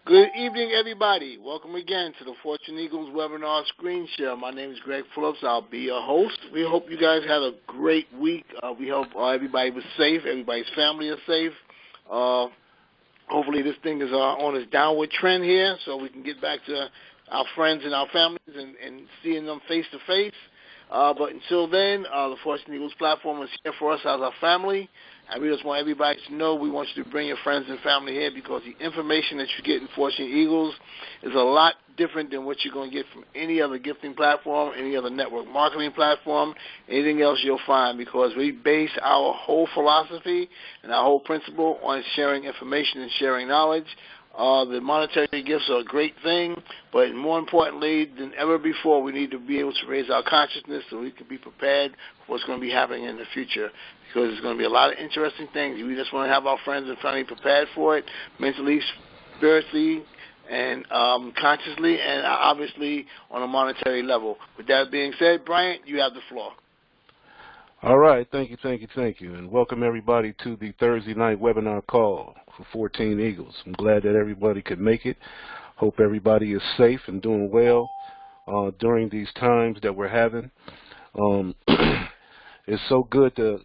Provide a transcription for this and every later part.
Good evening, everybody. Welcome again to the Fortune Eagles webinar screen share. My name is Greg Phillips. I'll be your host. We hope you guys had a great week. We hope everybody was safe, everybody's family is safe. Hopefully this thing is on its downward trend here so we can get back to our friends and our families and seeing them face to face. But until then, the Fortune Eagles platform is here for us as our family. And we just want everybody to know we want you to bring your friends and family here because the information that you get in Fortune Eagles is a lot different than what you're going to get from any other gifting platform, any other network marketing platform, anything else you'll find because we base our whole philosophy and our whole principle on sharing information and sharing knowledge. The monetary gifts are a great thing, but more importantly than ever before, we need to be able to raise our consciousness so we can be prepared for what's going to be happening in the future because there's going to be a lot of interesting things. We just want to have our friends and family prepared for it mentally, spiritually, and consciously, and obviously on a monetary level. With that being said, Bryant, you have the floor. All right, thank you, and welcome everybody to the Thursday night webinar call for 14 Eagles. I'm glad that everybody could make it. Hope everybody is safe and doing well during these times that we're having. It's so good to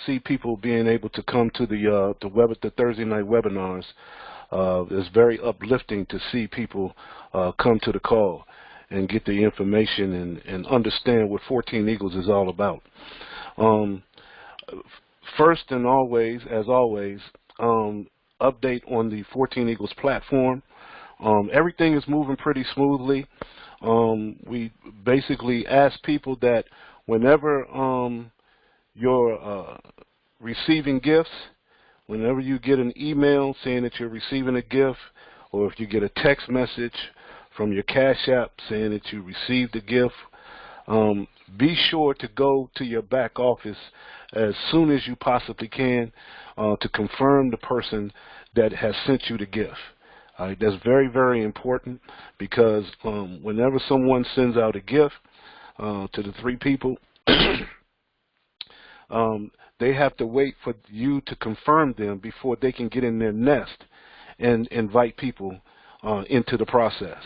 see people being able to come to the Thursday night webinars. It's very uplifting to see people come to the call and get the information and understand what 14 Eagles is all about. First and always, as always, update on the 14 Eagles platform. Everything is moving pretty smoothly. We basically ask people that whenever you're receiving gifts, whenever you get an email saying that you're receiving a gift, or if you get a text message from your Cash App saying that you received a gift, be sure to go to your back office as soon as you possibly can to confirm the person that has sent you the gift. That's very, very important because whenever someone sends out a gift to the three people, they have to wait for you to confirm them before they can get in their nest and invite people into the process.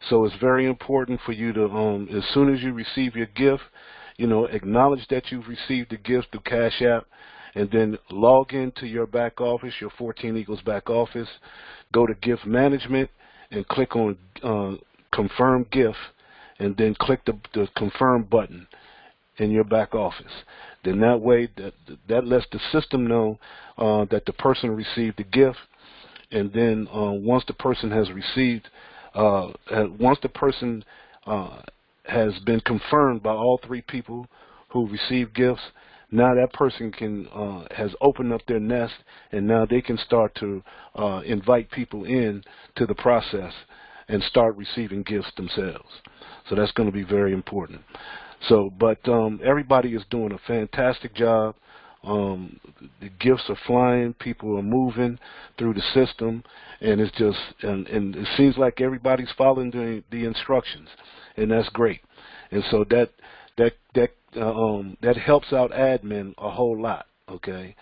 So it's very important for you to, as soon as you receive your gift, acknowledge that you've received the gift through Cash App, and then log into your back office, your 14 Eagles back office, go to Gift Management, and click on Confirm Gift, and then click the Confirm button in your back office. Then that way, that lets the system know that the person received the gift, and then once the person has received, once the person has been confirmed by all three people who received gifts, now that person has opened up their nest, and now they can start to invite people in to the process and start receiving gifts themselves. So that's going to be very important. So, but everybody is doing a fantastic job. The gifts are flying, people are moving through the system, and it's just, and it seems like everybody's following the instructions, and that's great. And so that helps out admin a whole lot, okay?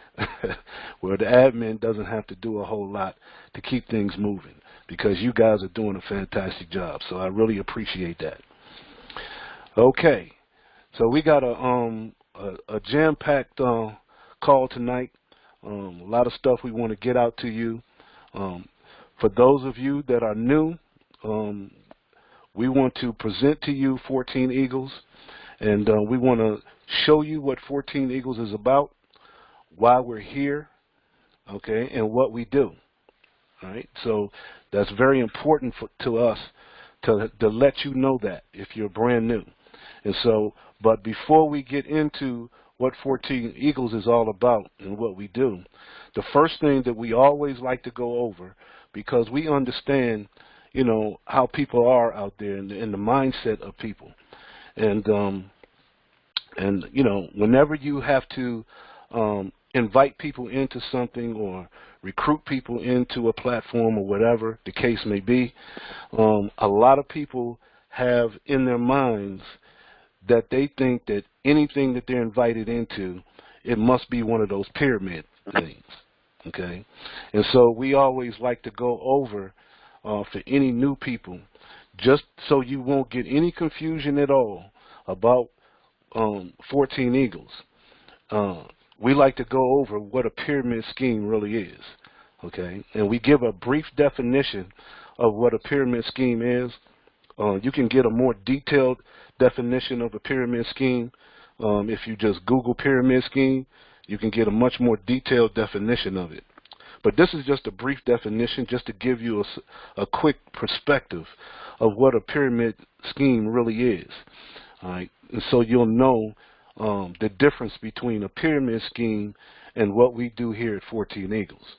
Where the admin doesn't have to do a whole lot to keep things moving because you guys are doing a fantastic job. So I really appreciate that. Okay, so we got a jam-packed call tonight. A lot of stuff we want to get out to you. For those of you that are new, we want to present to you 14 Eagles, and we want to show you what 14 Eagles is about, why we're here, okay, and what we do. All right, so that's very important to us to let you know that if you're brand new. And so, but before we get into what 14 Eagles is all about and what we do, the first thing that we always like to go over, because we understand, how people are out there and the mindset of people. And whenever you have to invite people into something or recruit people into a platform or whatever the case may be, a lot of people have in their minds that they think that anything that they're invited into, it must be one of those pyramid things, okay? And so we always like to go over for any new people, just so you won't get any confusion at all about 14 Eagles. We like to go over what a pyramid scheme really is, okay? And we give a brief definition of what a pyramid scheme is. You can get a more detailed definition of a pyramid scheme. If you just Google pyramid scheme, you can get a much more detailed definition of it. But this is just a brief definition just to give you a quick perspective of what a pyramid scheme really is. All right? And so you'll know the difference between a pyramid scheme and what we do here at 14 Eagles.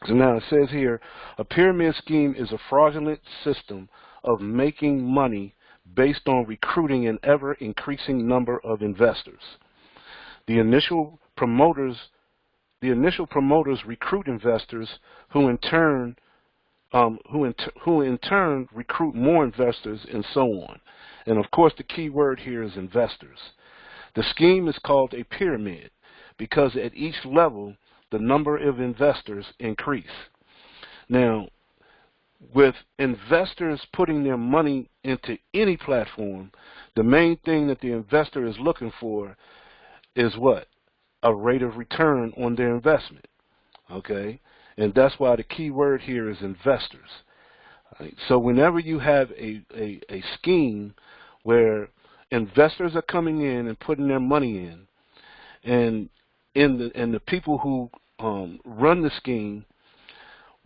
So now it says here, a pyramid scheme is a fraudulent system of making money based on recruiting an ever-increasing number of investors. The initial promoters recruit investors who in turn recruit more investors, and so on. And of course the key word here is investors. The scheme is called a pyramid because at each level the number of investors increase. Now, with investors putting their money into any platform, the main thing that the investor is looking for is what? A rate of return on their investment. Okay? And that's why the key word here is investors. Right? So whenever you have a scheme where investors are coming in and putting their money in, and the people who run the scheme,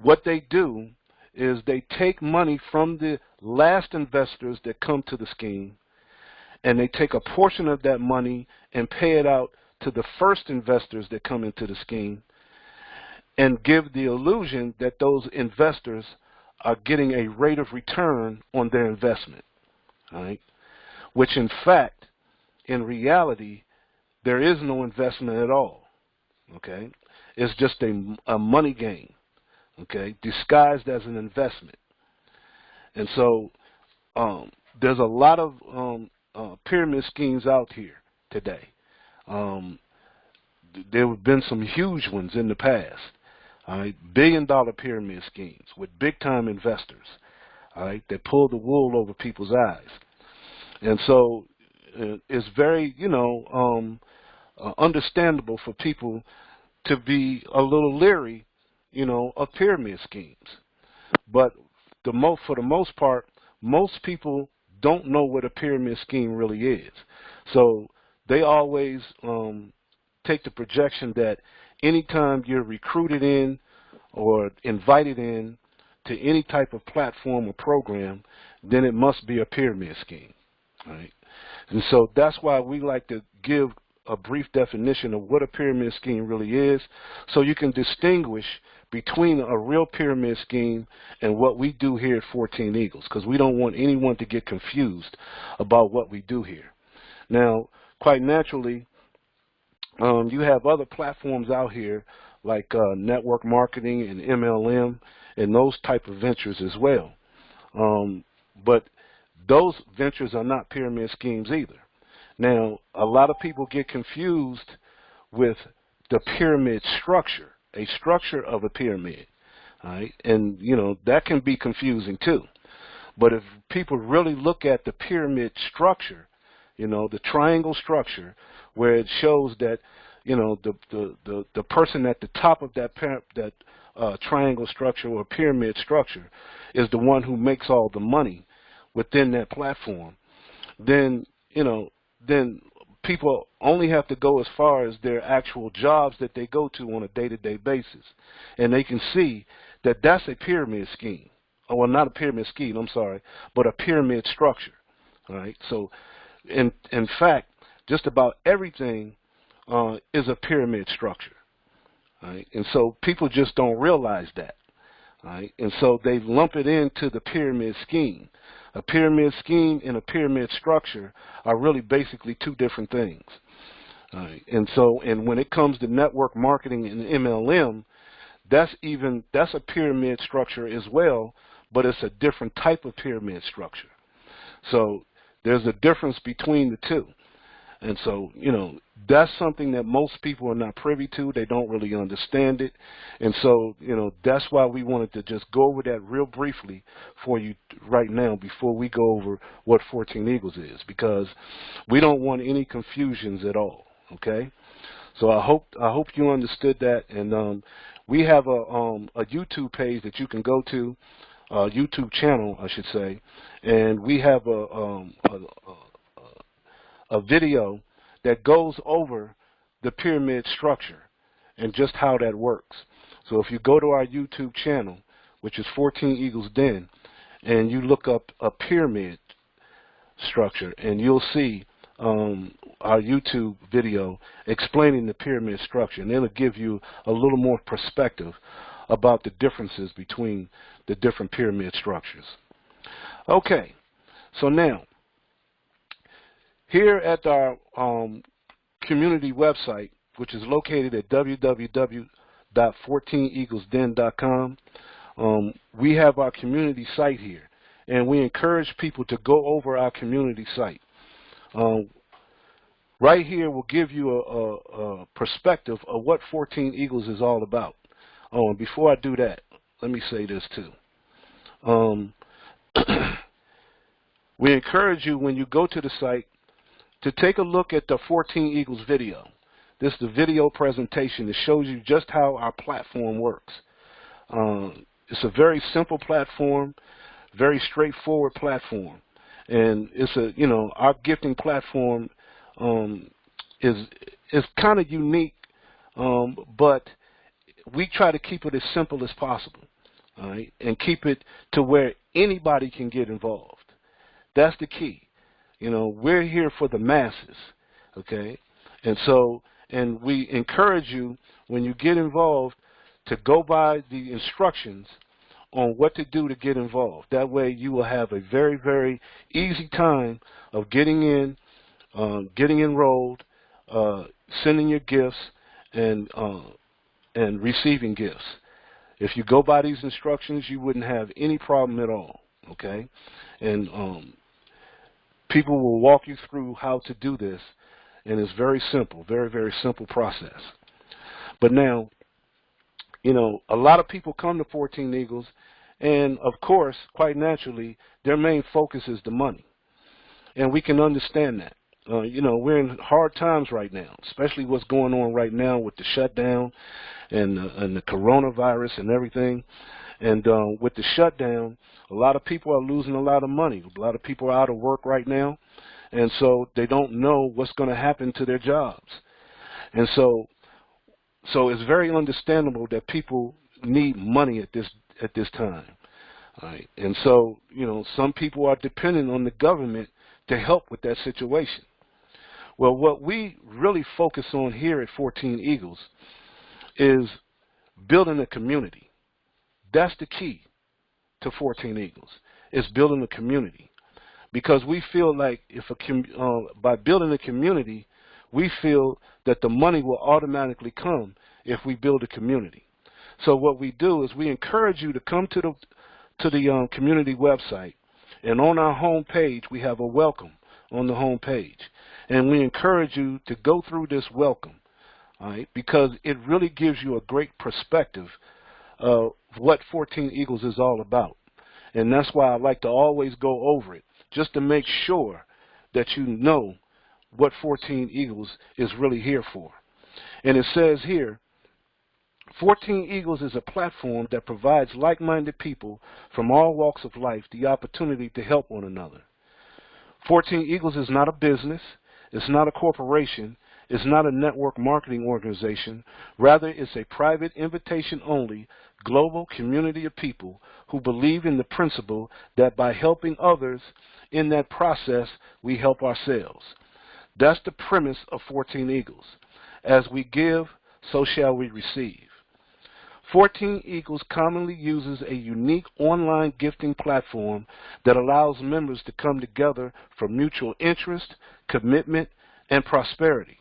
what they do is they take money from the last investors that come to the scheme, and they take a portion of that money and pay it out to the first investors that come into the scheme, and give the illusion that those investors are getting a rate of return on their investment, right? Which in fact, in reality, there is no investment at all, okay? It's just a money game, okay, disguised as an investment. And so there's a lot of pyramid schemes out here today. There have been some huge ones in the past, all right, billion-dollar pyramid schemes with big-time investors, all right, that pull the wool over people's eyes. And so it's very, understandable for people to be a little leery, of pyramid schemes. But for the most part, most people don't know what a pyramid scheme really is. So they always take the projection that anytime you're recruited in or invited in to any type of platform or program, then it must be a pyramid scheme. Right? And so that's why we like to give a brief definition of what a pyramid scheme really is, so you can distinguish between a real pyramid scheme and what we do here at 14 Eagles, because we don't want anyone to get confused about what we do here. Now, quite naturally, you have other platforms out here like network marketing and MLM and those type of ventures as well. But those ventures are not pyramid schemes either. Now, a lot of people get confused with the pyramid structure, a structure of a pyramid, right? And, that can be confusing too. But if people really look at the pyramid structure, the triangle structure, where it shows that, the person at the top of that triangle structure or pyramid structure is the one who makes all the money within that platform, then people only have to go as far as their actual jobs that they go to on a day-to-day basis, and they can see that that's a pyramid scheme. Oh, well, not a pyramid scheme, I'm sorry, but a pyramid structure. All right. So, in fact, just about everything is a pyramid structure. All right. And so people just don't realize that. All right. And so they lump it into the pyramid scheme. A pyramid scheme and a pyramid structure are really basically two different things. All right. And when it comes to network marketing and MLM, that's a pyramid structure as well, but it's a different type of pyramid structure. So there's a difference between the two. And so, you know, that's something that most people are not privy to. They don't really understand it. And so, you know, that's why we wanted to just go over that real briefly for you right now before we go over what 14 Eagles is, because we don't want any confusions at all, okay? So I hope you understood that. And we have a YouTube page that you can go to, YouTube channel, I should say, and we have a video that goes over the pyramid structure and just how that works. So if you go to our YouTube channel, which is 14 Eagles Den, and you look up a pyramid structure, and you'll see our YouTube video explaining the pyramid structure, and it'll give you a little more perspective about the differences between the different pyramid structures. Okay, so now, here at our community website, which is located at www.14eaglesden.com, we have our community site here, and we encourage people to go over our community site. Right here will give you a perspective of what 14 Eagles is all about. Oh, and before I do that, let me say this too. We encourage you, when you go to the site, to take a look at the 14 Eagles video. This is the video presentation that shows you just how our platform works. It's a very simple platform, very straightforward platform. And it's a, you know, our gifting platform is kind of unique, but we try to keep it as simple as possible, all right, and keep it to where anybody can get involved. That's the key. You know, we're here for the masses, okay? And so, and we encourage you, when you get involved, to go by the instructions on what to do to get involved. That way you will have a very, very easy time of getting in, getting enrolled, sending your gifts, and receiving gifts. If you go by these instructions, you wouldn't have any problem at all, okay? And people will walk you through how to do this, and it's very simple, very, very simple process. But now, you know, a lot of people come to 14 Eagles, and of course, quite naturally, their main focus is the money. And we can understand that. You know, we're in hard times right now, especially what's going on right now with the shutdown and the coronavirus and everything. And with the shutdown, a lot of people are losing a lot of money. A lot of people are out of work right now, and so they don't know what's going to happen to their jobs. And so it's very understandable that people need money at this time. All right? And so, you know, some people are dependent on the government to help with that situation. Well, what we really focus on here at 14 Eagles is building a community. That's the key to 14 Eagles, is building a community. Because we feel like by building a community, we feel that the money will automatically come if we build a community. So what we do is we encourage you to come to the community website, and on our home page we have a welcome on the home page, and we encourage you to go through this welcome, all right, because it really gives you a great perspective of what 14 Eagles is all about. And that's why I like to always go over it, just to make sure that you know what 14 Eagles is really here for. And it says here, 14 Eagles is a platform that provides like-minded people from all walks of life the opportunity to help one another. 14 Eagles is not a business, it's not a corporation, it's not a network marketing organization. Rather, it's a private, invitation-only, global community of people who believe in the principle that by helping others in that process, we help ourselves. That's the premise of 14 Eagles. As we give, so shall we receive. 14 Eagles commonly uses a unique online gifting platform that allows members to come together for mutual interest, commitment, and prosperity.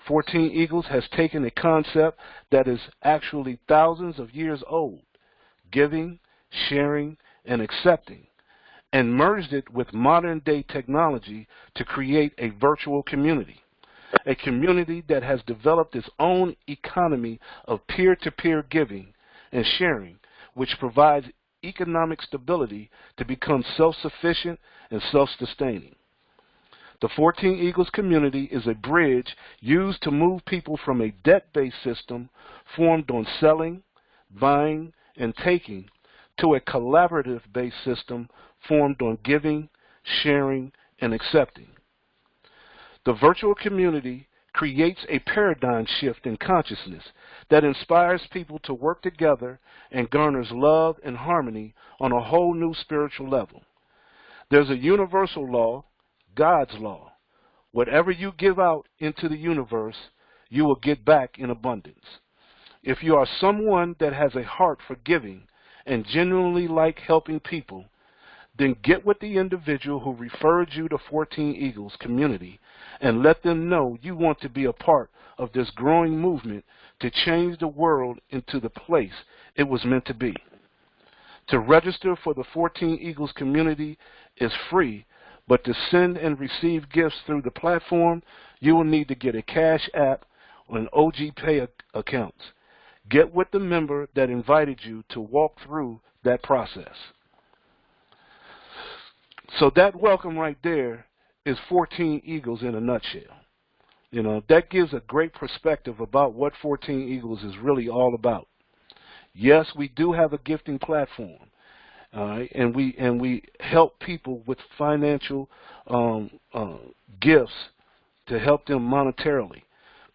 14 Eagles has taken a concept that is actually thousands of years old, giving, sharing, and accepting, and merged it with modern-day technology to create a virtual community, a community that has developed its own economy of peer-to-peer giving and sharing, which provides economic stability to become self-sufficient and self-sustaining. The 14 Eagles community is a bridge used to move people from a debt-based system formed on selling, buying, and taking to a collaborative-based system formed on giving, sharing, and accepting. The virtual community creates a paradigm shift in consciousness that inspires people to work together and garners love and harmony on a whole new spiritual level. There's a universal law, God's law. Whatever you give out into the universe, you will get back in abundance. If you are someone that has a heart for giving and genuinely like helping people, then get with the individual who referred you to 14 Eagles community and let them know you want to be a part of this growing movement to change the world into the place it was meant to be. To register for the 14 Eagles community is free, but to send and receive gifts through the platform, you will need to get a Cash App or an OG Pay account. Get with the member that invited you to walk through that process. So that welcome right there is 14 Eagles in a nutshell. You know, that gives a great perspective about what 14 Eagles is really all about. Yes, we do have a gifting platform, all right, and we help people with financial gifts to help them monetarily,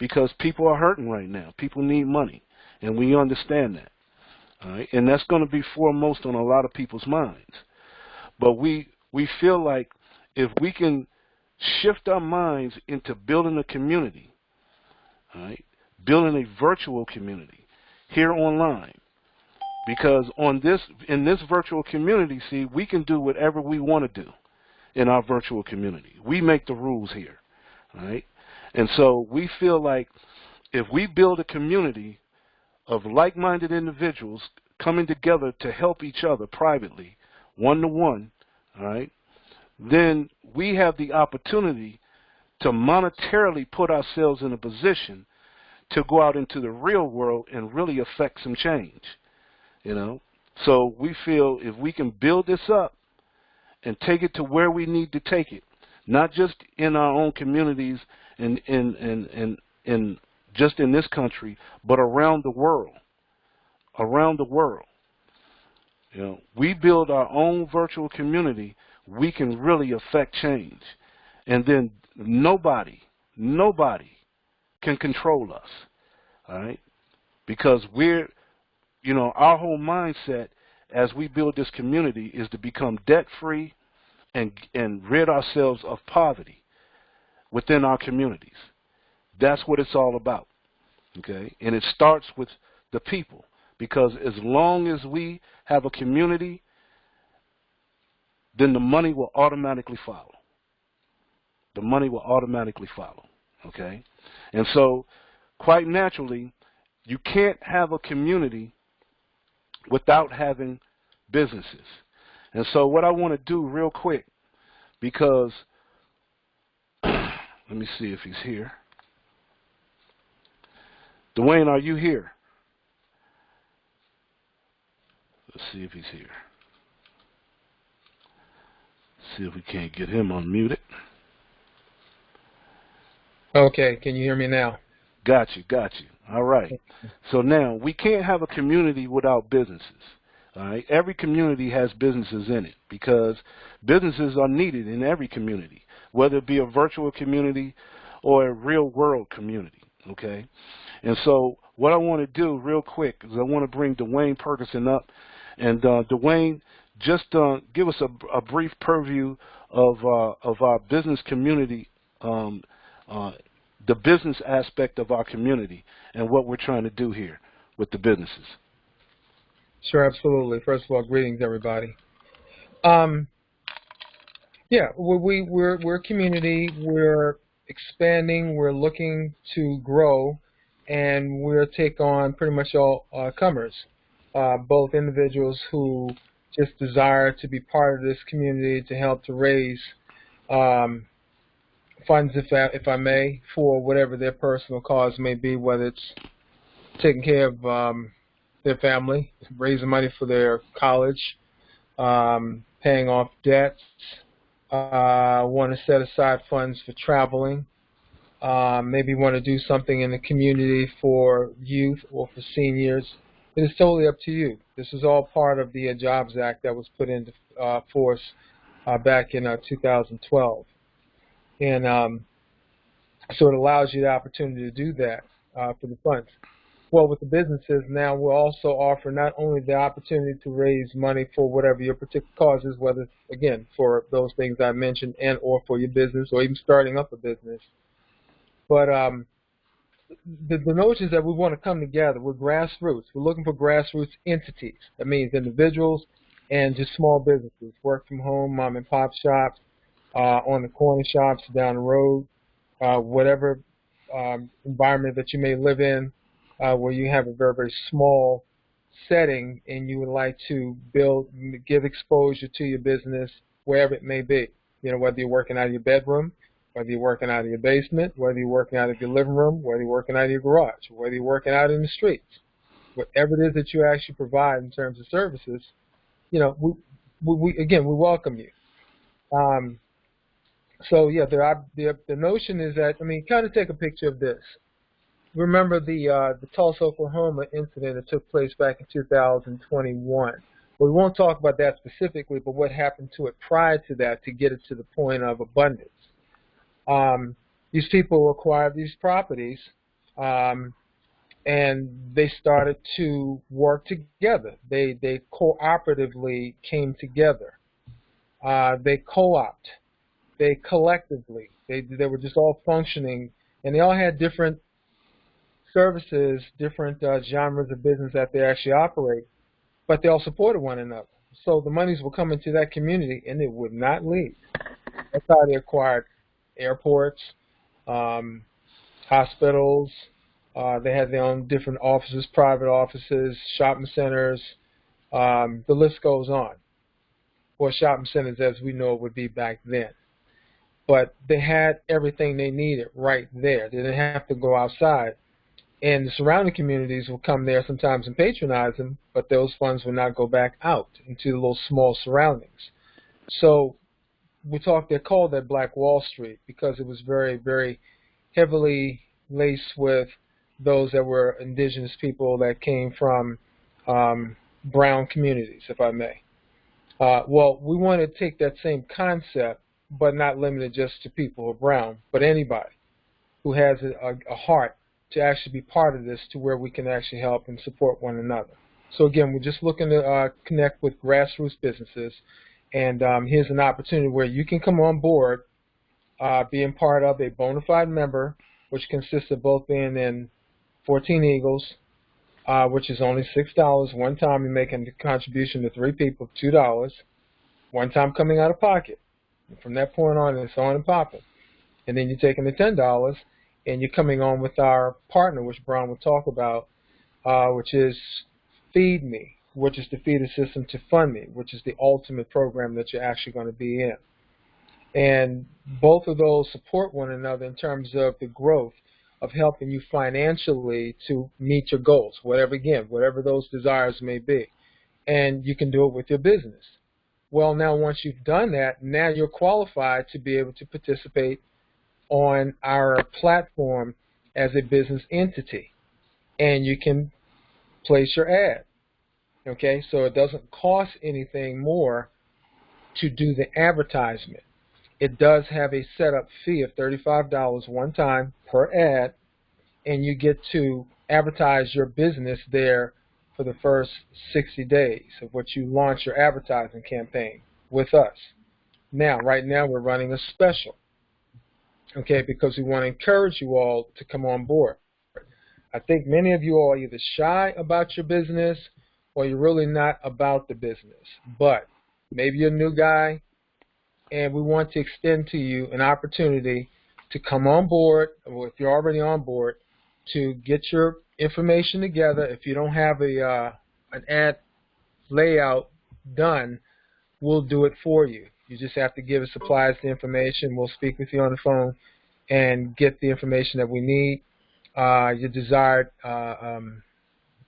because people are hurting right now. People need money, and we understand that, all right, and that's going to be foremost on a lot of people's minds. But we feel like if we can shift our minds into building a community, all right, building a virtual community here online, because in this virtual community, see, we can do whatever we want to do in our virtual community. We make the rules here, all right? And so we feel like if we build a community of like-minded individuals coming together to help each other privately, one-to-one, all right, then we have the opportunity to monetarily put ourselves in a position to go out into the real world and really affect some change, you know. So we feel if we can build this up and take it to where we need to take it, not just in our own communities and just in this country, but around the world, you know, we build our own virtual community, we can really affect change. And then nobody can control us, all right? Because we're, you know, our whole mindset as we build this community is to become debt-free and rid ourselves of poverty within our communities. That's what it's all about, okay? And it starts with the people, because as long as we have a community, then the money will automatically follow. The money will automatically follow, okay? And so, quite naturally, you can't have a community without having businesses. And so what I want to do real quick, because, let me see if he's here. Dwayne, are you here? Let's see if he's here. See if we can't get him unmuted. Okay, can you hear me now? Got you. All right. So now, we can't have a community without businesses. All right. Every community has businesses in it, because businesses are needed in every community, whether it be a virtual community or a real world community. Okay. And so what I want to do real quick is I want to bring Dwayne Perkison up. And Dwayne, just give us a brief purview of our business community, the business aspect of our community, and what we're trying to do here with the businesses. Sure, absolutely. First of all, greetings, everybody. Yeah, we're a community. We're expanding. We're looking to grow, and we'll take on pretty much all comers, both individuals who just desire to be part of this community to help to raise funds, if I may, for whatever their personal cause may be, whether it's taking care of their family, raising money for their college, paying off debts, want to set aside funds for traveling, maybe want to do something in the community for youth or for seniors. It is totally up to you. This is all part of the Jobs Act that was put into force back in 2012. And so it allows you the opportunity to do that for the funds. Well, with the businesses now, we'll also offer not only the opportunity to raise money for whatever your particular cause is, whether, again, for those things I mentioned and or for your business or even starting up a business, but the notion is that we want to come together. We're grassroots. We're looking for grassroots entities. That means individuals and just small businesses, work from home, mom and pop shops, on the corner shops down the road, whatever environment that you may live in, where you have a very, very small setting and you would like to give exposure to your business wherever it may be. You know, whether you're working out of your bedroom, whether you're working out of your basement, whether you're working out of your living room, whether you're working out of your garage, whether you're working out in the streets, whatever it is that you actually provide in terms of services, you know, we welcome you. So yeah, the notion is that, I mean, kind of take a picture of this. Remember the Tulsa, Oklahoma incident that took place back in 2021. Well, we won't talk about that specifically, but what happened to it prior to that to get it to the point of abundance. These people acquired these properties, and they started to work together. They cooperatively came together. They co-opt. They collectively. They were just all functioning, and they all had different services, different genres of business that they actually operate, but they all supported one another. So the monies will come into that community, and it would not leave. That's how they acquired airports, hospitals. They had their own different offices, private offices, shopping centers. The list goes on. Or shopping centers as we know it would be back then. But they had everything they needed right there. They didn't have to go outside. And the surrounding communities will come there sometimes and patronize them, but those funds will not go back out into the little small surroundings. So they called that Black Wall Street because it was very, very heavily laced with those that were indigenous people that came from brown communities, if I may. Well, we want to take that same concept, but not limited just to people who are brown, but anybody who has a heart to actually be part of this, to where we can actually help and support one another. So again, we're just looking to connect with grassroots businesses, and here's an opportunity where you can come on board, being part of a bona fide member, which consists of both being in 14 Eagles, which is only $6. One time you're making the contribution to 3 people, $2. One time coming out of pocket. And from that point on, it's on and popping. And then you're taking the $10, and you're coming on with our partner, which Brown will talk about, which is Feed Me, which is the feeder system to Fund Me, which is the ultimate program that you're actually going to be in. And both of those support one another in terms of the growth of helping you financially to meet your goals, whatever those desires may be. And you can do it with your business. Well, now once you've done that, now you're qualified to be able to participate on our platform as a business entity. And you can place your ad. Okay, so it doesn't cost anything more to do the advertisement. It does have a setup fee of $35 one time per ad, and you get to advertise your business there for the first 60 days of what you launch your advertising campaign with us. Now, right now, we're running a special, okay, because we want to encourage you all to come on board. I think many of you all are either shy about your business or you're really not about the business. But maybe you're a new guy, and we want to extend to you an opportunity to come on board, or if you're already on board, to get your information together. If you don't have an ad layout done, we'll do it for you. You just have to give us supplies the information. We'll speak with you on the phone and get the information that we need. Your desired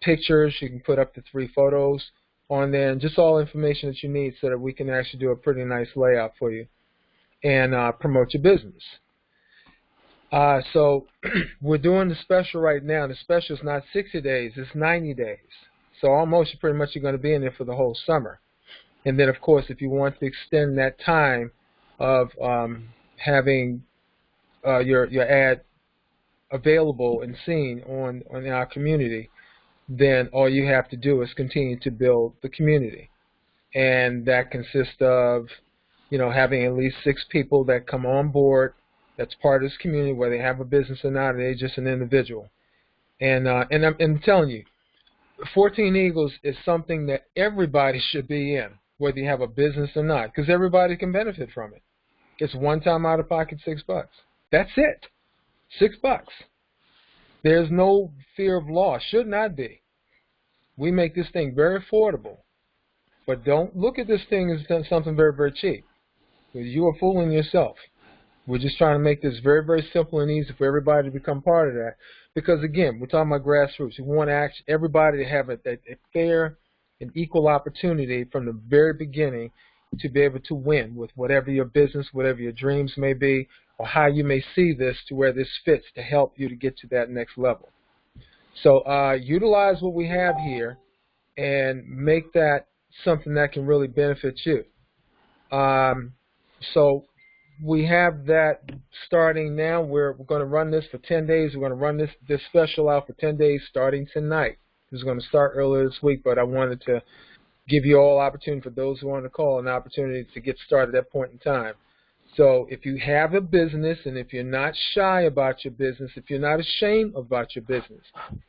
pictures, you can put up to 3 photos on there, and just all information that you need so that we can actually do a pretty nice layout for you and promote your business. So we're doing the special right now. The special is not 60 days, it's 90 days. So almost pretty much you're going to be in there for the whole summer. And then, of course, if you want to extend that time of having your ad available and seen on our community, then all you have to do is continue to build the community. And that consists of, having at least 6 people that come on board that's part of this community, whether they have a business or not, or they're just an individual. And I'm telling you, 14 Eagles is something that everybody should be in, whether you have a business or not, because everybody can benefit from it. It's one-time out-of-pocket $6. That's it. $6. There's no fear of loss. Should not be. We make this thing very affordable. But don't look at this thing as something very, very cheap, because you are fooling yourself. We're just trying to make this very, very simple and easy for everybody to become part of that. Because, again, we're talking about grassroots. We want everybody to have a fair and equal opportunity from the very beginning to be able to win with whatever your business, whatever your dreams may be, or how you may see this to where this fits to help you to get to that next level. So utilize what we have here and make that something that can really benefit you. So we have that starting now. We're going to run this for 10 days. We're going to run this special out for 10 days starting tonight. This is going to start earlier this week, but I wanted to give you all opportunity, for those who want to call, an opportunity to get started at that point in time. So if you have a business, and if you're not shy about your business, if you're not ashamed about your business,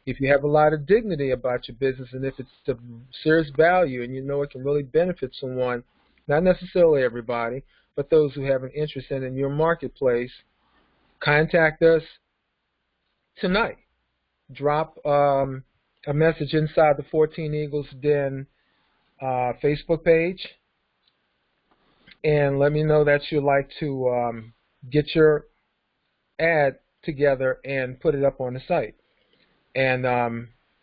if you have a lot of dignity about your business, and if it's of serious value and you know it can really benefit someone, not necessarily everybody, but those who have an interest in your marketplace, contact us tonight. Drop a message inside the 14 Eagles Den Facebook page, and let me know that you'd like to get your ad together and put it up on the site. And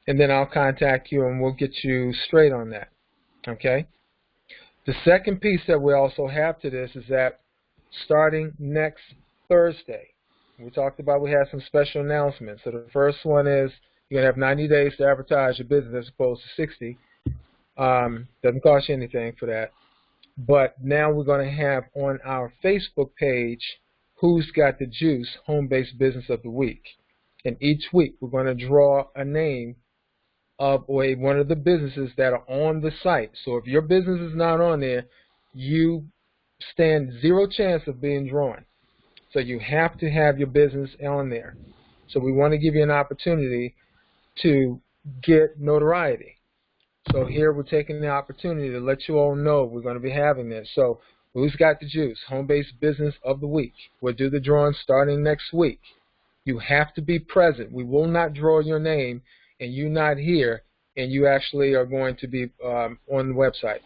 then I'll contact you and we'll get you straight on that. Okay? The second piece that we also have to this is that starting next Thursday, we talked about we have some special announcements. So the first one is you're going to have 90 days to advertise your business as opposed to 60. Doesn't cost you anything for that. But now we're going to have on our Facebook page, Who's Got the Juice, Home-Based Business of the Week. And each week we're going to draw a name of one of the businesses that are on the site. So if your business is not on there, you stand 0 chance of being drawn. So you have to have your business on there. So we want to give you an opportunity to get notoriety. So here we're taking the opportunity to let you all know we're going to be having this. So Who's Got the Juice, Home-Based Business of the Week. We'll do the drawing starting next week. You have to be present. We will not draw your name and you not here, and you actually are going to be on the website.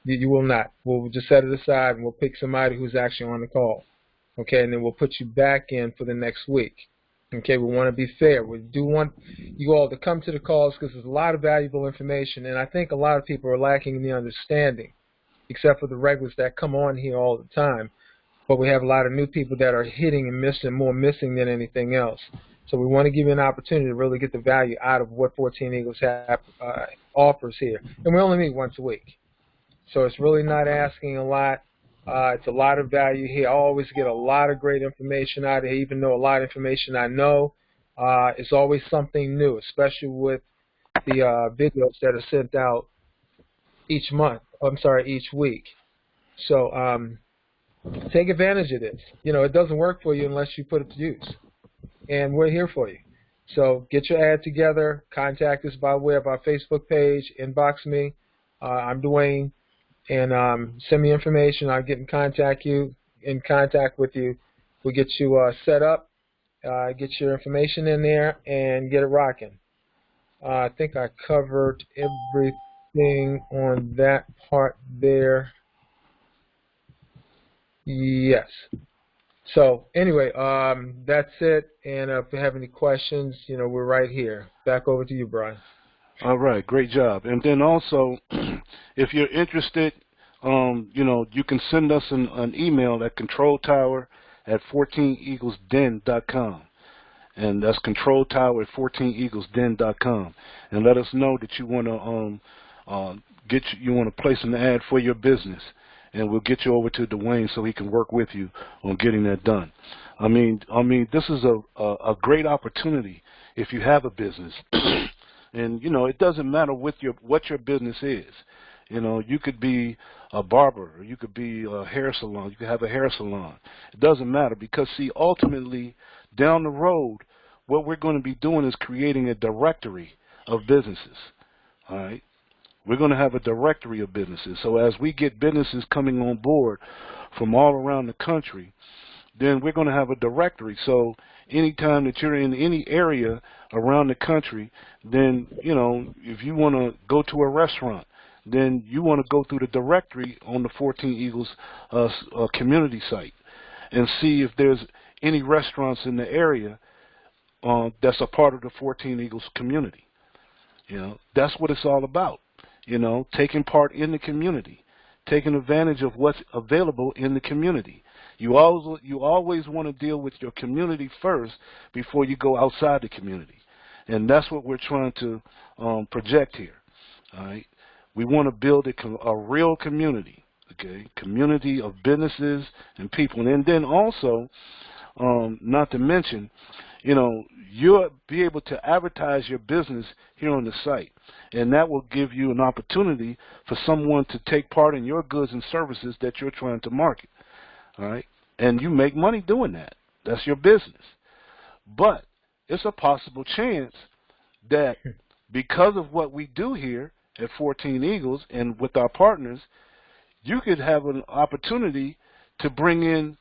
You will not. We'll just set it aside and we'll pick somebody who's actually on the call. Okay, and then we'll put you back in for the next week. Okay, we want to be fair. We do want you all to come to the calls because there's a lot of valuable information, and I think a lot of people are lacking in the understanding, except for the regulars that come on here all the time. But we have a lot of new people that are hitting and missing, more missing than anything else. So we want to give you an opportunity to really get the value out of what 14 Eagles have, offers here. And we only meet once a week. So it's really not asking a lot. It's a lot of value here. I always get a lot of great information out of here, even though a lot of information I know. It's always something new, especially with the videos that are sent out each week. So take advantage of this. You know, it doesn't work for you unless you put it to use. And we're here for you. So get your ad together. Contact us by way of our Facebook page. Inbox me. I'm Dwayne. And send me information. I'll get in contact with you. We'll get you set up, get your information in there, and get it rocking. I think I covered everything everything on that part there. Yes. So anyway, that's it. And if you have any questions, we're right here. Back over to you, Brian. All right, great job. And then also, if you're interested, you can send us an email at controltower@14eaglesden.com. And that's controltower@14eaglesden.com. And let us know that you want to you want to place an ad for your business, and we'll get you over to Dwayne so he can work with you on getting that done. I mean, this is a great opportunity if you have a business. And it doesn't matter what your business is. You could be a barber, or you could be a hair salon. You could have a hair salon. It doesn't matter, because see, ultimately, down the road, what we're going to be doing is creating a directory of businesses. All right, we're going to have a directory of businesses. So as we get businesses coming on board from all around the country, then we're going to have a directory. So anytime that you're in any area around the country, then, if you want to go to a restaurant, then you want to go through the directory on the 14 Eagles community site and see if there's any restaurants in the area that's a part of the 14 Eagles community. That's what it's all about, taking part in the community, taking advantage of what's available in the community. You always want to deal with your community first before you go outside the community. And that's what we're trying to project here. All right, we want to build a real community, okay, community of businesses and people. And then also, not to mention, you'll be able to advertise your business here on the site, and that will give you an opportunity for someone to take part in your goods and services that you're trying to market. All right, and you make money doing that. That's your business. But it's a possible chance that because of what we do here at 14 Eagles and with our partners, you could have an opportunity to bring in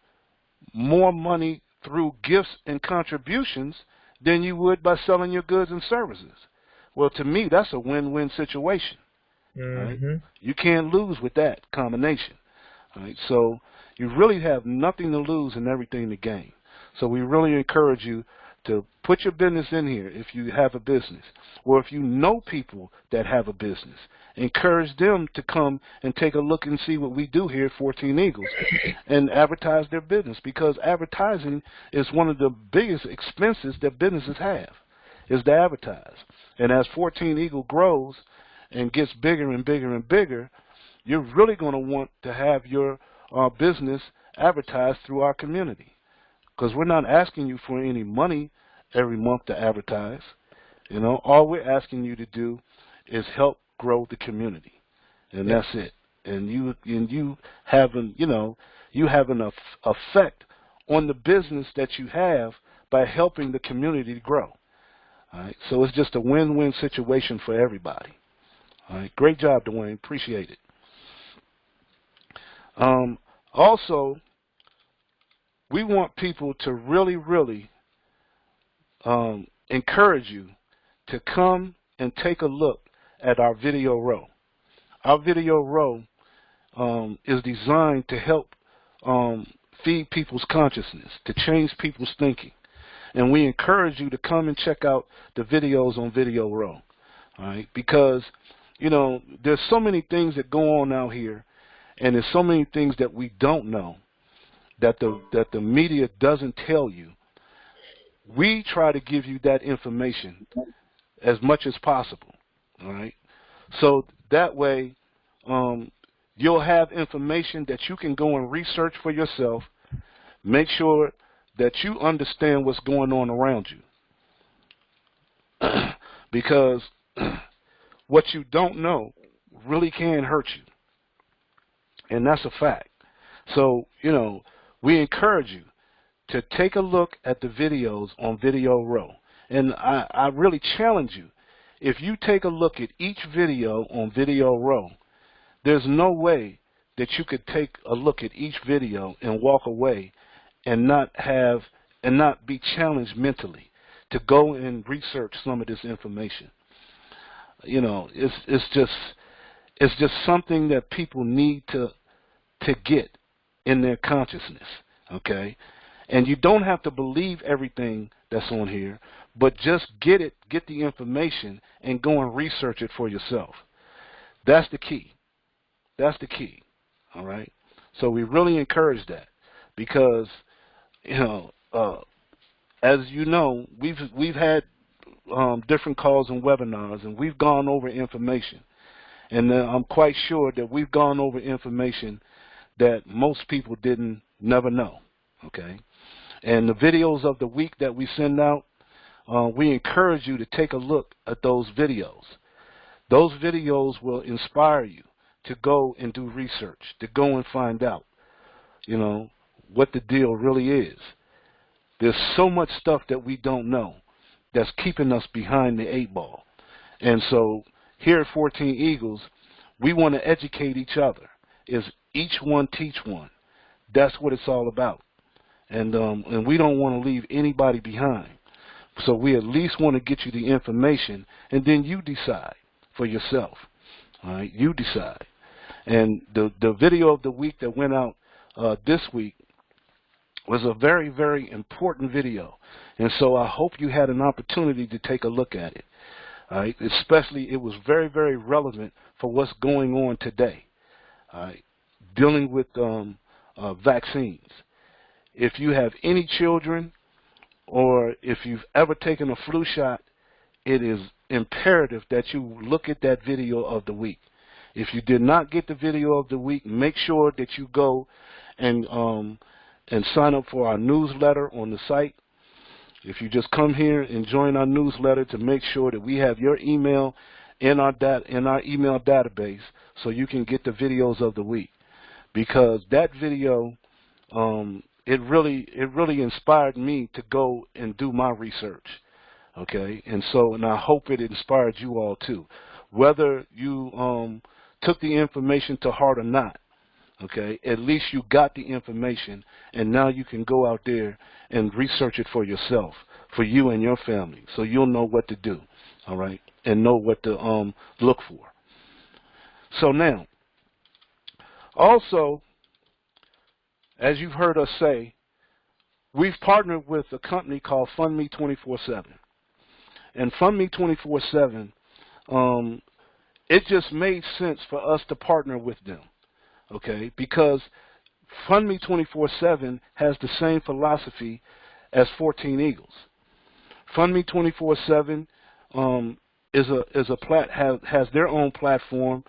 more money through gifts and contributions than you would by selling your goods and services. Well, to me, that's a win-win situation. Mm-hmm. Right? You can't lose with that combination. Right? So you really have nothing to lose and everything to gain. So we really encourage you to put your business in here if you have a business, or if you know people that have a business. Encourage them to come and take a look and see what we do here at 14 Eagles and advertise their business, because advertising is one of the biggest expenses that businesses have, is to advertise. And as 14 Eagle grows and gets bigger and bigger and bigger, you're really going to want to have your business advertised through our community, because we're not asking you for any money every month to advertise. All we're asking you to do is help grow the community, and that's it. And you have an effect on the business that you have by helping the community to grow. All right, so it's just a win-win situation for everybody. All right, great job, Dwayne. Appreciate it. Also, we want people to really, really encourage you to come and take a look at our video row. Our video row is designed to help feed people's consciousness, to change people's thinking. And we encourage you to come and check out the videos on Video Row, all right? Because, there's so many things that go on out here, and there's so many things that we don't know that the media doesn't tell you. We try to give you that information as much as possible, all right? So that way you'll have information that you can go and research for yourself, make sure that you understand what's going on around you. Because what you don't know really can hurt you. And that's a fact. So, we encourage you to take a look at the videos on Video Row. And I really challenge you, if you take a look at each video on Video Row, there's no way that you could take a look at each video and walk away and not be challenged mentally to go and research some of this information. It's just, it's just something that people need to get in their consciousness, okay? And you don't have to believe everything that's on here, but just get the information and go and research it for yourself. That's the key. That's the key, all right? So we really encourage that because, as you know, we've had different calls and webinars, and we've gone over information. And I'm quite sure that we've gone over information that most people never know, okay? And the videos of the week that we send out, we encourage you to take a look at those videos. Those videos will inspire you to go and do research, to go and find out, what the deal really is. There's so much stuff that we don't know that's keeping us behind the 8 ball. And so here at 14 Eagles, we want to educate each other. Is each one teach one. That's what it's all about. And we don't want to leave anybody behind. So we at least want to get you the information, and then you decide for yourself. All right, you decide. And the video of the week that went out this week was a very, very important video. And so I hope you had an opportunity to take a look at it. All right? Especially, it was very, very relevant for what's going on today, all right? Dealing with vaccines. If you have any children or if you've ever taken a flu shot, it is imperative that you look at that video of the week. If you did not get the video of the week, make sure that you go and sign up for our newsletter on the site. If you just come here and join our newsletter to make sure that we have your email in our email database so you can get the videos of the week. Because that video, it really inspired me to go and do my research. Okay, and I hope it inspired you all too. Whether you took the information to heart or not, okay, at least you got the information, and now you can go out there and research it for yourself, for you and your family, so you'll know what to do, all right, and know what to look for. So now, also, as you've heard us say, we've partnered with a company called Fund Me 24/7. And Fund Me 24/7, it just made sense for us to partner with them, okay? Because Fund Me 24/7 has the same philosophy as 14 Eagles. Fund Me 24/7 has their own platform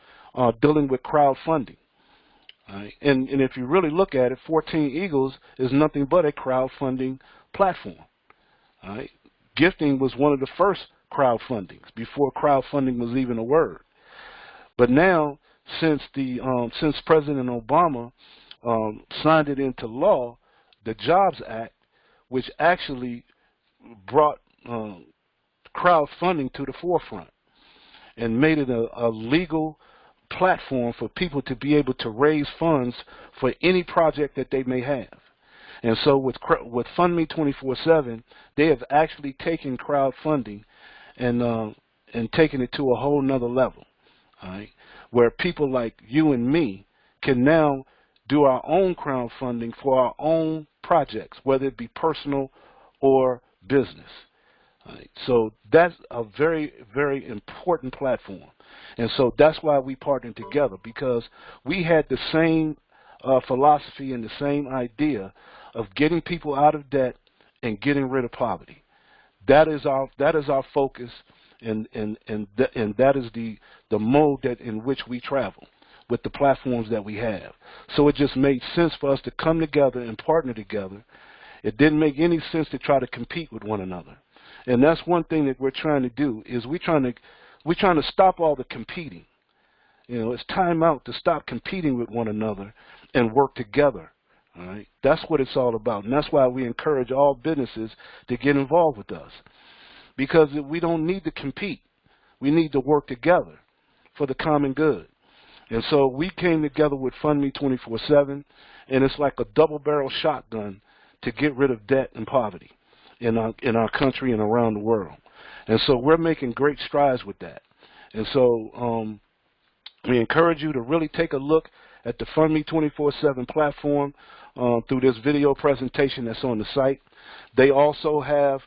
dealing with crowdfunding. Right? And if you really look at it, 14 Eagles is nothing but a crowdfunding platform. Right? Gifting was one of the first crowdfundings before crowdfunding was even a word. But now, since President Obama signed it into law, the Jobs Act, which actually brought crowdfunding to the forefront and made it a legal platform for people to be able to raise funds for any project that they may have. And so with Fund Me 24/7, they have actually taken crowdfunding and taken it to a whole nother level, all right, where people like you and me can now do our own crowdfunding for our own projects, whether it be personal or business. All right. So that's a very, very important platform. And so that's why we partnered together, because we had the same philosophy and the same idea of getting people out of debt and getting rid of poverty. That is our focus, and that is the mode in which we travel with the platforms that we have. So it just made sense for us to come together and partner together. It didn't make any sense to try to compete with one another. And that's one thing that we're trying to do, is we're trying to stop all the competing. It's time out to stop competing with one another and work together. All right? That's what it's all about. And that's why we encourage all businesses to get involved with us. Because we don't need to compete. We need to work together for the common good. And so we came together with Fund Me 24/7, and it's like a double-barrel shotgun to get rid of debt and poverty in our country and around the world. And so we're making great strides with that. And so We encourage you to really take a look at the FundMe 24/7 platform through this video presentation that's on the site. They also have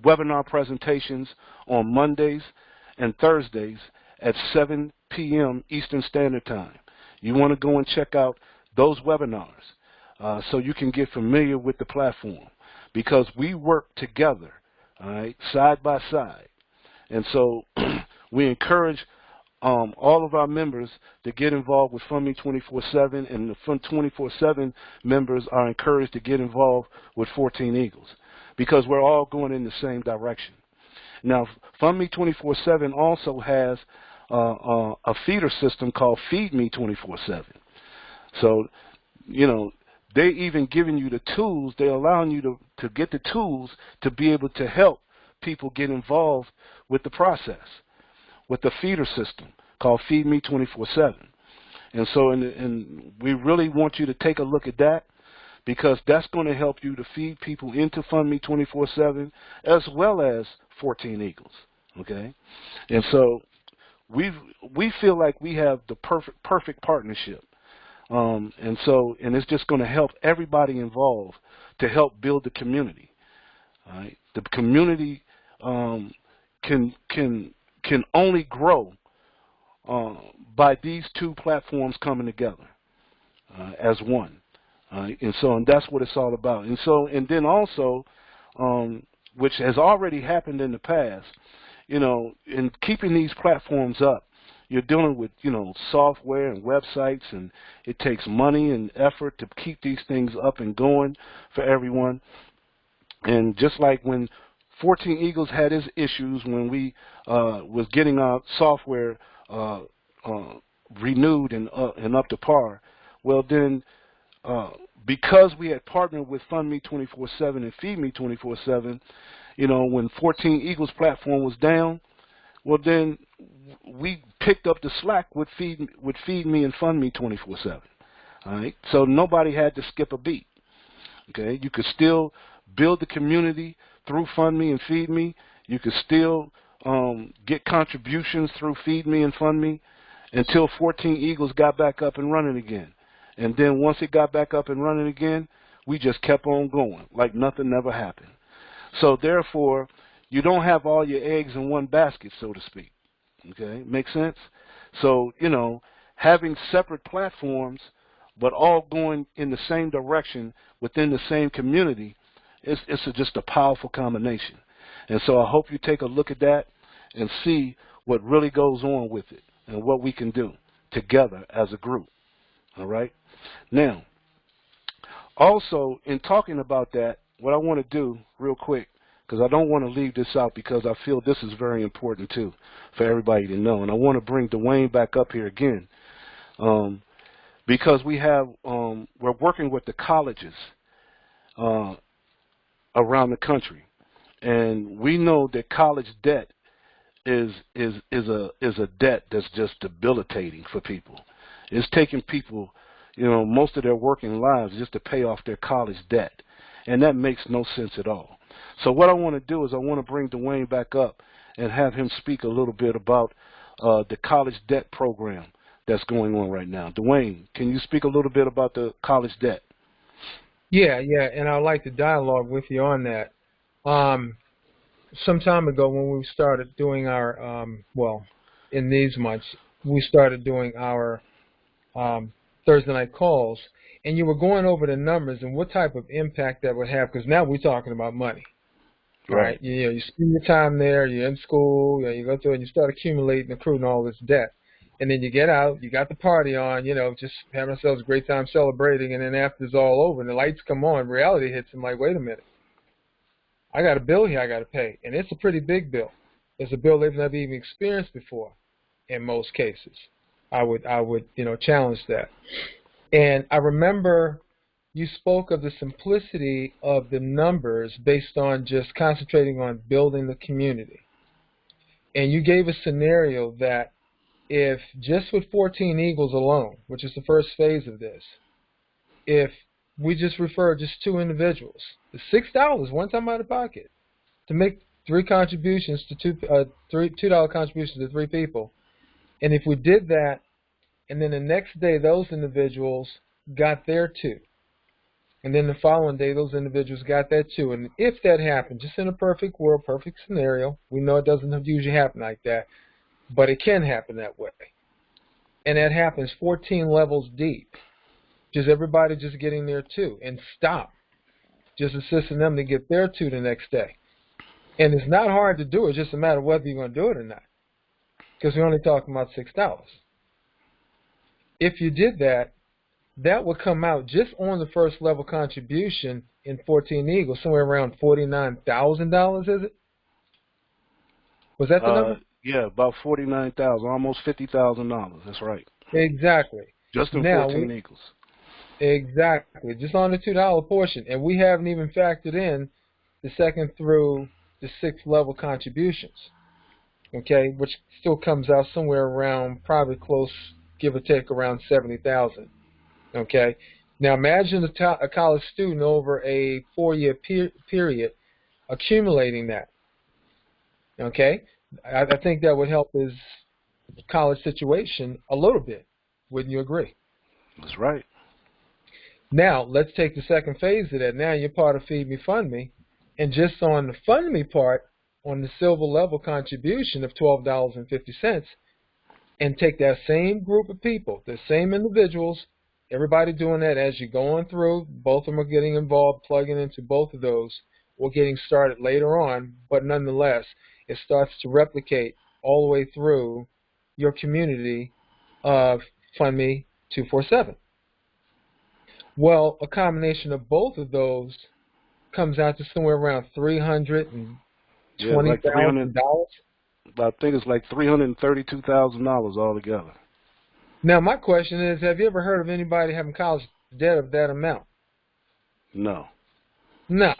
webinar presentations on Mondays and Thursdays at 7 p.m. Eastern Standard Time. You want to go and check out those webinars so you can get familiar with the platform, because we work together, all right, side by side. And so we encourage all of our members to get involved with FundMe 24/7, and the Fund 24/7 members are encouraged to get involved with 14 Eagles, because we're all going in the same direction. Now, FundMe 24/7 also has a feeder system called Feed Me 24/7. So, you know, they're even giving you the tools. They're allowing you to get the tools to be able to help people get involved with the process, with the feeder system called Feed Me 24/7. And so and we really want you to take a look at that, because that's going to help you to feed people into FundMe 24/7 as well as 14 Eagles, okay? And so we feel like we have the perfect partnership. And it's just going to help everybody involved to help build the community. All right? The community can only grow by these two platforms coming together as one. And that's what it's all about. And then also, which has already happened in the past, you know, in keeping these platforms up, you're dealing with, you know, software and websites, and it takes money and effort to keep these things up and going for everyone. And just like when 14 Eagles had its issues when we was getting our software renewed and up to par, well then, because we had partnered with FundMe 24/7 and Feed Me 24/7, you know, when 14 Eagles platform was down, well then we picked up the slack with Feed Me and FundMe 24/7. All right, so nobody had to skip a beat. Okay, you could still build the community through FundMe and Feed Me. You could still get contributions through Feed Me and FundMe until 14 Eagles got back up and running again. And then once it got back up and running again, we just kept on going like nothing never happened. So therefore, you don't have all your eggs in one basket, so to speak. Okay, make sense? So, you know, having separate platforms but all going in the same direction within the same community, it's just a powerful combination. And so I hope you take a look at that and see what really goes on with it and what we can do together as a group. All right? Now, also, in talking about that, what I want to do real quick, because I don't want to leave this out, because I feel this is very important too for everybody to know. And I want to bring Dwayne back up here again, because we're working with the colleges around the country, and we know that college debt is a debt that's just debilitating for people. It's taking people, you know, most of their working lives just to pay off their college debt, and that makes no sense at all. So what I want to do is I want to bring Dwayne back up and have him speak a little bit about the college debt program that's going on right now. Dwayne, can you speak a little bit about the college debt? Yeah, and I'd like to dialogue with you on that. Some time ago when we started doing our, in these months, we started doing our Thursday night calls, and you were going over the numbers and what type of impact that would have, because now we're talking about money. Right. You know, you spend your time there, you're in school, you go through and you start accumulating, accruing all this debt. And then you get out, you got the party on, you know, just having ourselves a great time celebrating, and then after it's all over and the lights come on, reality hits and like, wait a minute. I got a bill here I got to pay, and it's a pretty big bill. It's a bill they've never even experienced before in most cases. I would challenge that. And I remember you spoke of the simplicity of the numbers based on just concentrating on building the community. And you gave a scenario that if just with 14 Eagles alone, which is the first phase of this, if we just refer just two individuals, the $6 one time out of pocket to make $2 contributions to 3 people. And if we did that, and then the next day those individuals got their 2, and then the following day those individuals got that 2, and if that happened, just in a perfect world, perfect scenario, we know it doesn't usually happen like that, but it can happen that way. And that happens 14 levels deep. Just everybody just getting their 2 and stop. Just assisting them to get their 2 the next day. And it's not hard to do. It's just a matter of whether you're going to do it or not. Because we're only talking about $6. If you did that, that would come out just on the first level contribution in 14 Eagles, somewhere around $49,000, is it? Was that the number? Yeah, about $49,000, almost $50,000. That's right. Exactly. Just in 14 Eagles. Exactly. Just on the $2 portion. And we haven't even factored in the 2nd through the 6th level contributions, okay, which still comes out somewhere around probably close, give or take, around $70,000, okay. Now imagine a college student over a 4-year period accumulating that, okay. I think that would help his college situation a little bit. Wouldn't you agree? That's right. Now let's take the second phase of that. Now you're part of Feed Me, Fund Me. And just on the Fund Me part, on the silver level contribution of $12.50, and take that same group of people, the same individuals, everybody doing that as you're going through, both of them are getting involved, plugging into both of those, or getting started later on, but nonetheless, it starts to replicate all the way through your community of Fund Me 247. Well, a combination of both of those comes out to somewhere around $320,000. I think it's like $332,000 altogether. Now, my question is, have you ever heard of anybody having college debt of that amount? No. No,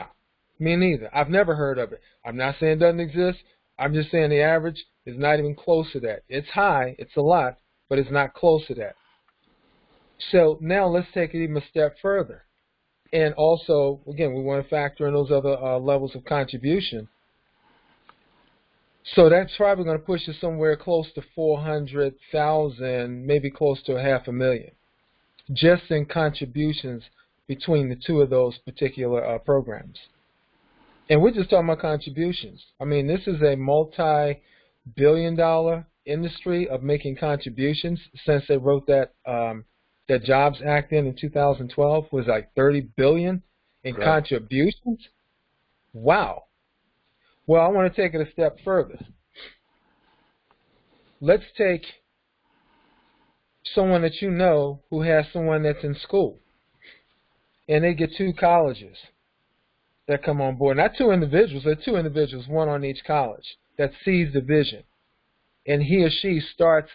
me neither. I've never heard of it. I'm not saying it doesn't exist. I'm just saying the average is not even close to that. It's high, it's a lot, but it's not close to that. So now let's take it even a step further. And also, again, we want to factor in those other levels of contribution. So that's probably going to push us somewhere close to 400,000, maybe close to $500,000, just in contributions between the 2 of those particular programs. And we're just talking about contributions. I mean, this is a multi-billion-dollar industry of making contributions. Since they wrote that Jobs Act in 2012 was like $30 billion in contributions. Wow. Well, I want to take it a step further. Let's take someone that you know who has someone that's in school, and they get 2 colleges that come on board. Not 2 individuals, they're 2 individuals, one on each college, that sees the vision, and he or she starts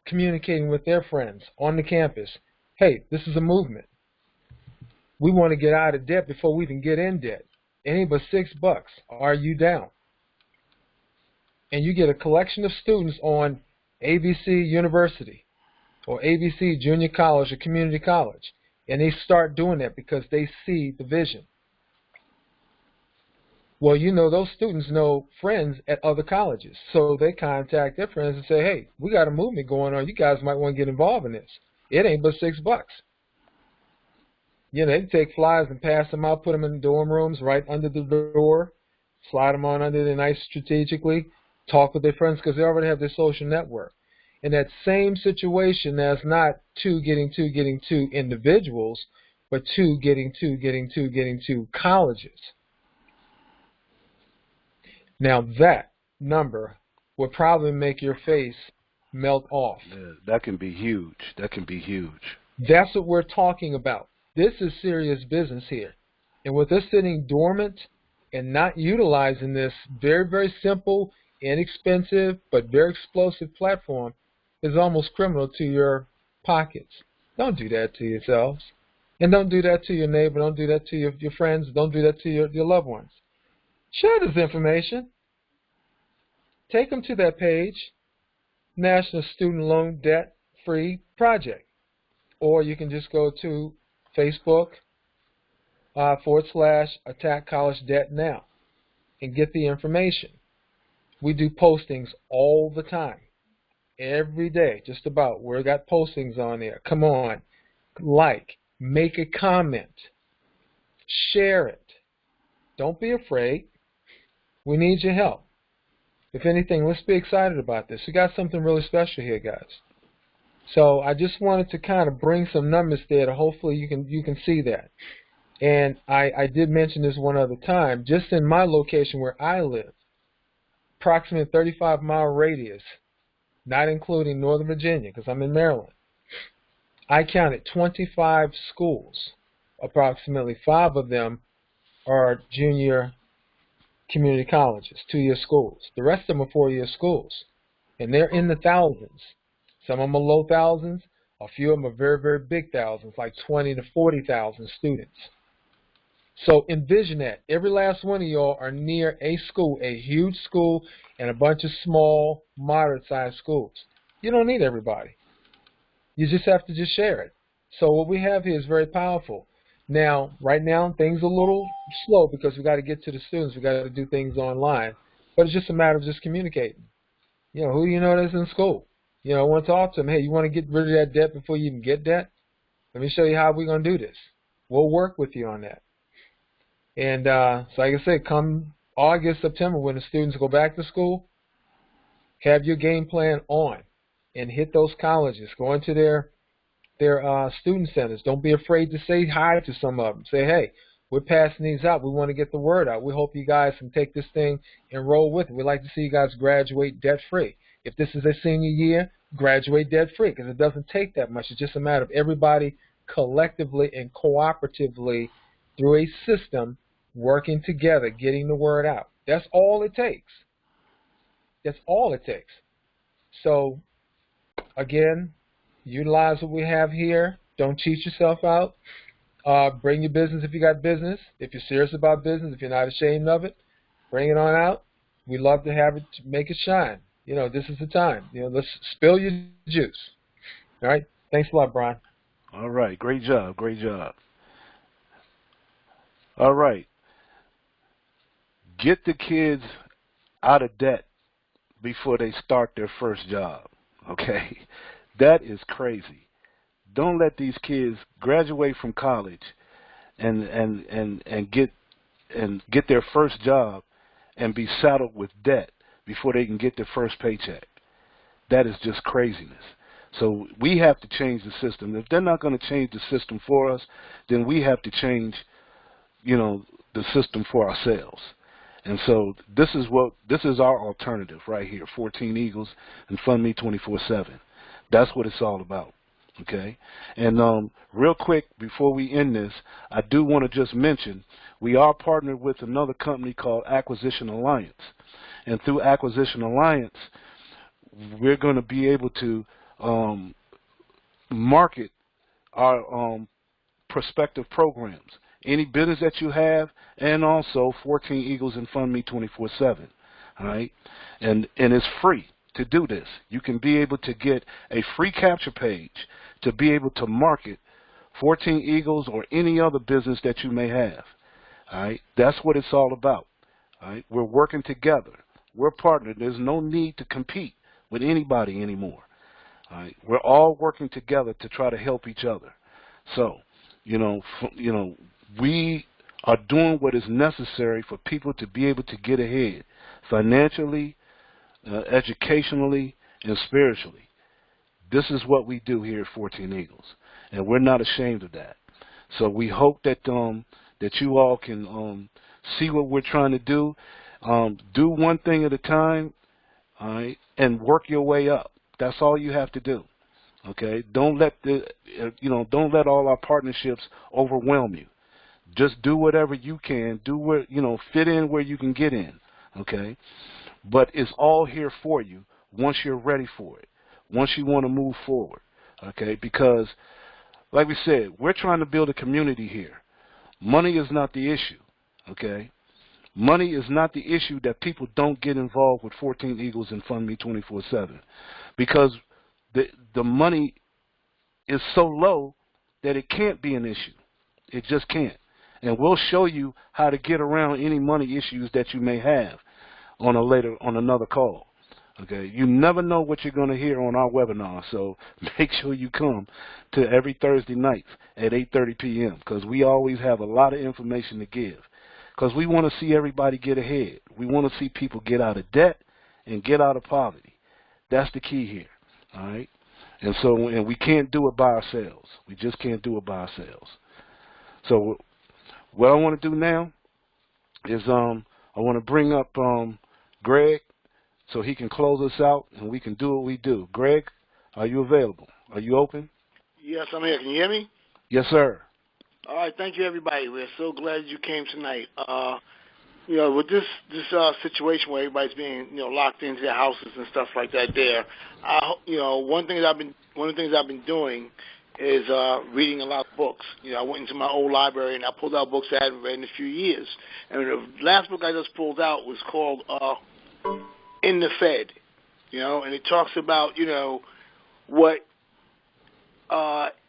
communicating with their friends on the campus. Hey, this is a movement. We want to get out of debt before we even get in debt. Any but $6. Are you down? And you get a collection of students on ABC University or ABC Junior College or Community College, and they start doing that because they see the vision. Well, you know, those students know friends at other colleges, so they contact their friends and say, hey, we got a movement going on. You guys might want to get involved in this. It ain't but $6. You know, they take flyers and pass them out, put them in the dorm rooms right under the door, slide them on under there nice strategically, talk with their friends because they already have their social network. In that same situation, there's not 2 getting 2 individuals, but 2 getting 2 colleges. Now that number would probably make your face melt off. Yeah, that can be huge. That can be huge. That's what we're talking about. This is serious business here. And with us sitting dormant and not utilizing this very, very simple, inexpensive, but very explosive platform is almost criminal to your pockets. Don't do that to yourselves. And don't do that to your neighbor. Don't do that to your friends. Don't do that to your loved ones. Share this information. Take them to that page, National Student Loan Debt Free Project. Or you can just go to Facebook /Attack College Debt Now. and get the information. We do postings all the time, every day, just about. We got postings on there. Come on, like, make a comment, share it. Don't be afraid. We need your help. If anything, let's be excited about this. We got something really special here, guys. So I just wanted to kind of bring some numbers there to hopefully you can see that. And I did mention this one other time. Just in my location where I live, approximately 35-mile radius, not including Northern Virginia because I'm in Maryland, I counted 25 schools. Approximately 5 of them are junior community colleges, 2-year schools. The rest of them are 4-year schools, and they're in the thousands. Some of them are low thousands. A few of them are very, very big thousands, like 20 to 40,000 students. So envision that. Every last one of y'all are near a school, a huge school, and a bunch of small, moderate-sized schools. You don't need everybody. You just have to just share it. So what we have here is very powerful. Now, right now, things are a little slow because we got to get to the students. We got to do things online. But it's just a matter of just communicating. You know, who do you know that's in school? You know, I want to talk to them. Hey, you want to get rid of that debt before you even get debt? Let me show you how we're going to do this. We'll work with you on that. And so like I said, come August, September, when the students go back to school, have your game plan on and hit those colleges. Go into their student centers. Don't be afraid to say hi to some of them. Say, hey, we're passing these out. We want to get the word out. We hope you guys can take this thing and roll with it. We'd like to see you guys graduate debt-free. If this is a senior year, graduate debt-free because it doesn't take that much. It's just a matter of everybody collectively and cooperatively through a system working together, getting the word out. That's all it takes. That's all it takes. So, again, utilize what we have here. Don't cheat yourself out. Bring your business if you got business. If you're serious about business, if you're not ashamed of it, bring it on out. We'd love to have it, to make it shine. You know, this is the time. You know, let's spill your juice. All right? Thanks a lot, Brian. All right. Great job. Great job. All right. Get the kids out of debt before they start their first job. Okay? That is crazy. Don't let these kids graduate from college and get their first job and be saddled with debt before they can get their first paycheck. That is just craziness. So we have to change the system. If they're not going to change the system for us, then we have to change, you know, the system for ourselves. And so this is our alternative right here, 14 Eagles and Fund Me 24/7. That's what it's all about. Okay? And real quick, before we end this, I do want to just mention we are partnered with another company called Acquisition Alliance. And through Acquisition Alliance, we're going to be able to market our prospective programs. Any business that you have, and also 14 Eagles and Fund Me 24/7. All right? And it's free to do this. You can be able to get a free capture page to be able to market 14 Eagles or any other business that you may have. All right? That's what it's all about. All right? We're working together. We're partnered. There's no need to compete with anybody anymore. All right? We're all working together to try to help each other. So, we are doing what is necessary for people to be able to get ahead financially, educationally, and spiritually. This is what we do here at 14 Eagles, and we're not ashamed of that. So we hope that that you all can see what we're trying to do. Do one thing at a time, all right, and work your way up. That's all you have to do. Okay? Don't let don't let all our partnerships overwhelm you. Just do whatever you can. Do what fit in where you can get in. Okay? But it's all here for you once you're ready for it. Once you want to move forward. Okay? Because, like we said, we're trying to build a community here. Money is not the issue. Okay? Money is not the issue that people don't get involved with 14 Eagles and Fund Me 24/7. Because the money is so low that it can't be an issue. It just can't. and we'll show you how to get around any money issues that you may have on another call. Okay, you never know what you're going to hear on our webinar, so make sure you come to every Thursday night at 8:30 p.m. because we always have a lot of information to give. Because we want to see everybody get ahead. We want to see people get out of debt and get out of poverty. That's the key here, all right? And we can't do it by ourselves. We just can't do it by ourselves. So what I want to do now is I want to bring up Greg so he can close us out and we can do what we do. Greg, are you available? Are you open? Yes, I'm here. Can you hear me? Yes, sir. All right, thank you, everybody. We're so glad you came tonight. With this situation where everybody's being, locked into their houses and stuff like that there, one of the things I've been doing is reading a lot of books. I went into my old library and I pulled out books I hadn't read in a few years. And the last book I just pulled out was called In the Fed, and it talks about, what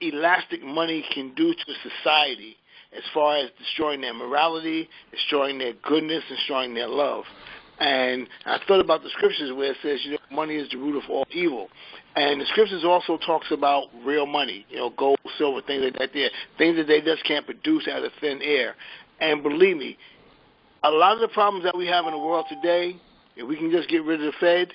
elastic money can do to society as far as destroying their morality, destroying their goodness, destroying their love. And I thought about the scriptures where it says, money is the root of all evil. And the scriptures also talks about real money, gold, silver, things like that there, things that they just can't produce out of thin air. And believe me, a lot of the problems that we have in the world today, if we can just get rid of the Fed,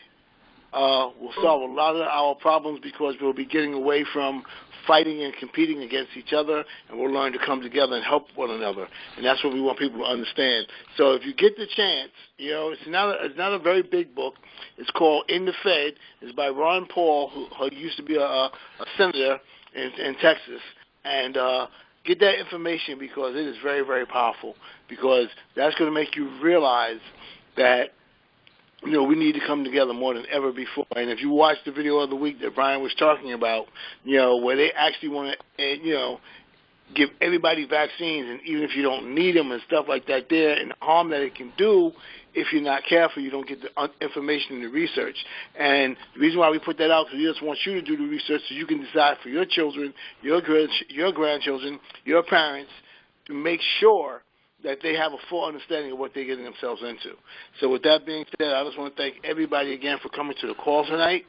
we'll solve a lot of our problems because we'll be getting away from fighting and competing against each other, and we'll learn to come together and help one another. And that's what we want people to understand. So if you get the chance, it's not a very big book. It's called In the Fed. It's by Ron Paul, who used to be a senator in Texas. And get that information because it is very, very powerful, because that's going to make you realize that we need to come together more than ever before. And if you watch the video of the week that Brian was talking about, where they actually want to, give everybody vaccines, and even if you don't need them and stuff like that there, and the harm that it can do, if you're not careful, you don't get the information and the research. And the reason why we put that out is we just want you to do the research so you can decide for your children, your grandchildren, your parents, to make sure that they have a full understanding of what they're getting themselves into. So with that being said, I just want to thank everybody again for coming to the call tonight.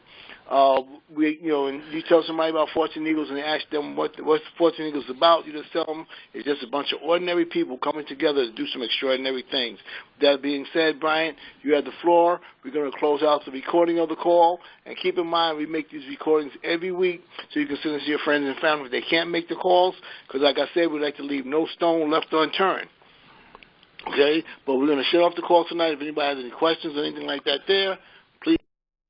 And you tell somebody about Fortune Eagles and they ask them what Fortune Eagles is about, you just tell them it's just a bunch of ordinary people coming together to do some extraordinary things. That being said, Brian, you have the floor. We're going to close out the recording of the call. And keep in mind, we make these recordings every week so you can send it to your friends and family if they can't make the calls, because like I said, we like to leave no stone left unturned. Okay, but we're going to shut off the call tonight. If anybody has any questions or anything like that there,